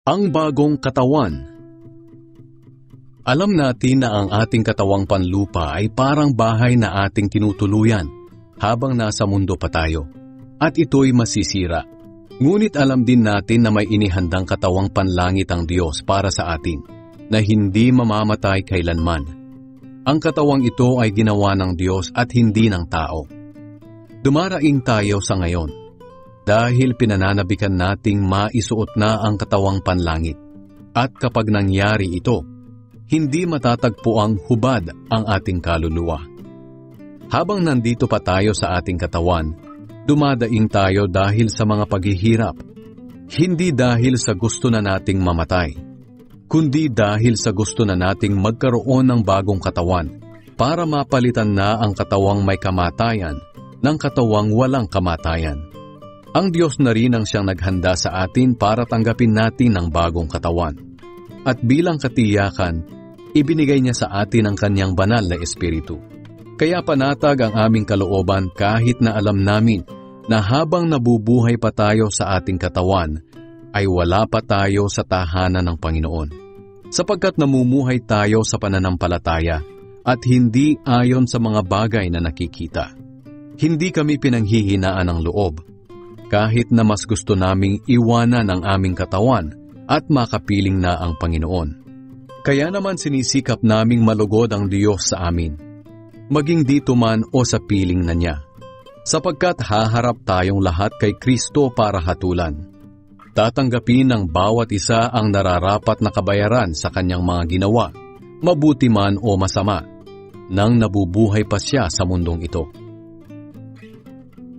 Ang bagong katawan. Alam natin na ang ating katawang panlupa ay parang bahay na ating tinutuluyan habang nasa mundo pa tayo, at ito'y masisira. Ngunit alam din natin na may inihandang katawang panlangit ang Diyos para sa atin, na hindi mamamatay kailanman. Ang katawang ito ay ginawa ng Diyos at hindi ng tao. Dumaraing tayo sa ngayon, dahil pinananabikan nating maisuot na ang katawang panlangit. At kapag nangyari ito, hindi matatagpo ang hubad ang ating kaluluwa. Habang nandito pa tayo sa ating katawan, dumadaing tayo dahil sa mga paghihirap. Hindi dahil sa gusto na nating mamatay, kundi dahil sa gusto na nating magkaroon ng bagong katawan para mapalitan na ang katawang may kamatayan ng katawang walang kamatayan. Ang Diyos na rin ang siyang naghanda sa atin para tanggapin natin ang bagong katawan. At bilang katiyakan, ibinigay niya sa atin ang kanyang banal na espiritu. Kaya panatag ang aming kalooban kahit na alam namin na habang nabubuhay pa tayo sa ating katawan, ay wala pa tayo sa tahanan ng Panginoon. Sapagkat namumuhay tayo sa pananampalataya at hindi ayon sa mga bagay na nakikita. Hindi kami pinanghihinaan ng loob, kahit na mas gusto naming iwanan ang aming katawan at makapiling na ang Panginoon. Kaya naman sinisikap naming malugod ang Diyos sa amin, maging dito man o sa piling na niya, sapagkat haharap tayong lahat kay Kristo para hatulan. Tatanggapin ng bawat isa ang nararapat na kabayaran sa kanyang mga ginawa, mabuti man o masama, nang nabubuhay pa siya sa mundong ito.